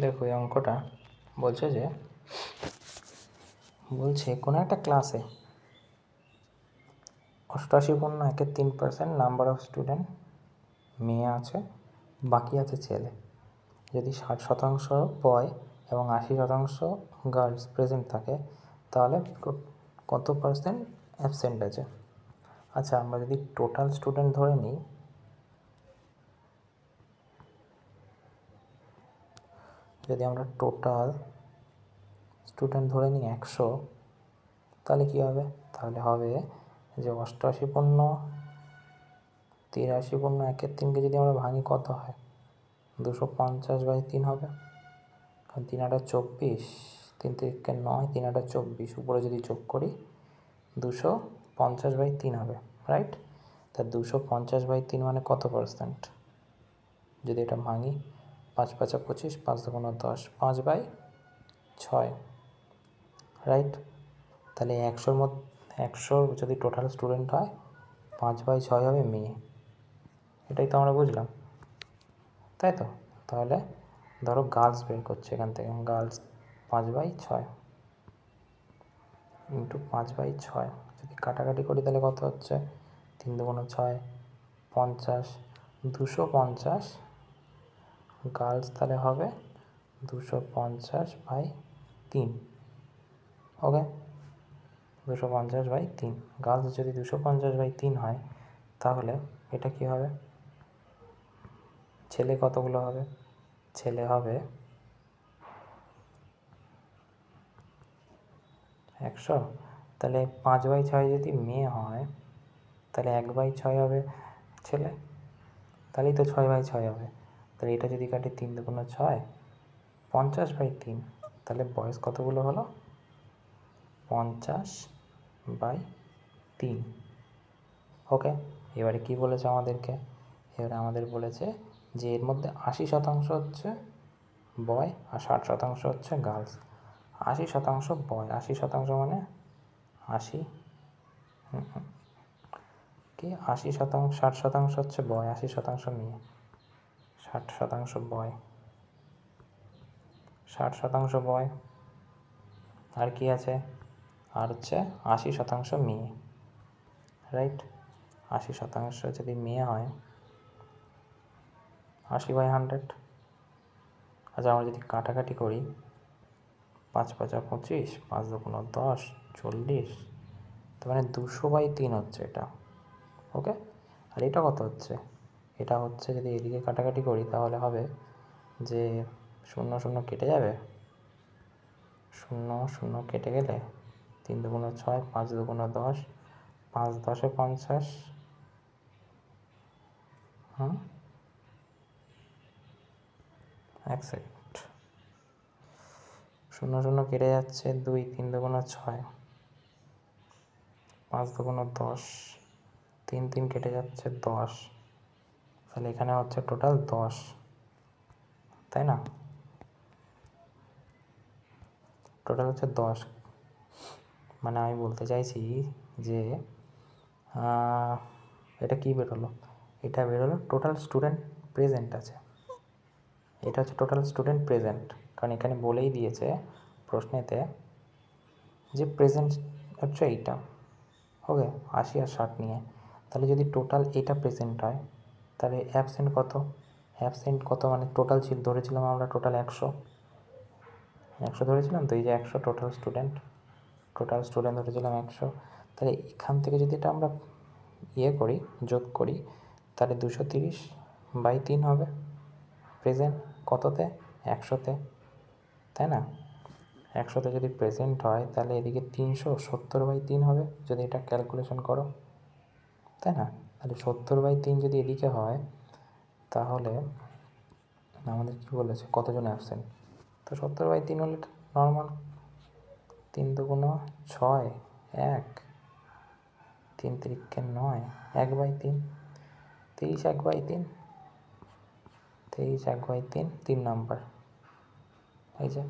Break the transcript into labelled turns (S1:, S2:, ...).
S1: দেখো এই অঙ্কটা বলছে যে কোনো একটা ক্লাসে 88.13% নাম্বার অফ স্টুডেন্ট মেয়ে আছে, বাকি আছে ছেলে। যদি 60% বয় এবং 80% গার্লস প্রেজেন্ট থাকে, তাহলে কত পার্সেন্ট অ্যাবসেন্ট আছে? আচ্ছা, আমরা যদি টোটাল স্টুডেন্ট ধরে নিই, যদি আমরা টোটাল স্টুডেন্ট ধরে নিই 100, তাহলে কী হবে? তাহলে হবে যে 88.83/1/3কে যদি আমরা ভাঙি কত হয়? 250/3 হবে। কারণ 3 8 24, 3 3 9, 3 8 24, উপরে যদি যোগ করি 250/3 হবে, রাইট? তা 250/3 মানে কত পার্সেন্ট? যদি এটা ভাঙি, 5 5 25, 5 2 10, 5/6, রাইট? তাহলে 100 যদি টোটাল স্টুডেন্ট হয়, 5/6 হবে মেয়ে। এটাই তো আমরা বুঝলাম, তাই তো? তাহলে ধরো গার্লস বের করছে এখান থেকে, গার্লস 5/6 ইন্টু 5/6, যদি কাটাকাটি করি তাহলে কত হচ্ছে? 3 2 6, 50, 250 গার্লস, তাহলে হবে 250/3। ওকে, 250/3 গার্লস যদি 250/3 হয়, তাহলে এটা কি হবে? ছেলে কতগুলো হবে? ছেলে হবে 100। তাহলে 5/6 যদি মেয়ে হয়, তাহলে 1/6 হবে ছেলে, তাহলেই তো 6/6 হবে। তাহলে এটা যদি কাটি 3 2 6, 50/3, তাহলে বয়স কতগুলো হলো? 50/3। ওকে, এবারে কি বলেছে আমাদেরকে? এবারে আমাদের বলেছে যে এর মধ্যে 80% হচ্ছে বয় আর 60% হচ্ছে গার্লস। 80% বয়, 80% মানে 80 কি 80%, 60% হচ্ছে বয়, 80% মেয়ে। 60% বয়, 60% বয়, আর কি আছে? আর হচ্ছে 80% মেয়ে, রাইট? 80% যদি মেয়ে হয়, 80/100। আচ্ছা, আমরা যদি কাটাকাটি করি, 5 5 25, 5 2 10, 40, তার মানে 200/3 হচ্ছে এটা। ওকে, আর এটা কত হচ্ছে? এটা হচ্ছে, যদি এদিকে কাটাকাটি করি তাহলে হবে যে 0 0 কেটে যাবে, 0 0 কেটে গেলে 3 2 6, 5 2 10, 5 10 50, এক সেকেন্ড, 0 0 কেটে যাচ্ছে, 2 3 2 6, 5 2 10, 3 3 কেটে যাচ্ছে 10, তাহলে এখানে হচ্ছে টোটাল 10, তাই না? টোটাল হচ্ছে 10। মানে আমি বলতে চাইছি যে এটা কি বেরোলো? এটা বেরোলো টোটাল স্টুডেন্ট প্রেজেন্ট আছে। এটা হচ্ছে টোটাল স্টুডেন্ট প্রেজেন্ট, কারণ এখানে বলেই দিয়েছে প্রশ্নেতে যে প্রেজেন্ট হচ্ছে এইটা। ওকে, 80 আর 60 নিয়ে, তাহলে যদি টোটাল এটা প্রেজেন্ট হয়, তাহলে অ্যাবসেন্ট কত? অ্যাবসেন্ট কত মানে টোটাল ধরেছিলাম আমরা, টোটাল 100 ধরেছিলাম তো, এই যে 100 টোটাল স্টুডেন্ট ধরেছিলাম 100। তাহলে এখান থেকে যদি এটা আমরা করি, যোগ করি, তাহলে 230/3 হবে প্রেজেন্ট। কততে? 100তে, তাই না? 100তে যদি প্রেজেন্ট হয়, তাহলে এদিকে 370/3 হবে যদি এটা ক্যালকুলেশন করো, তাই না? তাহলে 70/3 যদি এদিকে হয়, তাহলে আমাদের কী বলেছে কতজন অ্যাবসেন্ট? তো 70/3 হলে নর্মাল, 3 2 6, 1, 3 3 9, 1/3, 23 1/3, 23 1/3, 3 নাম্বার, এই যে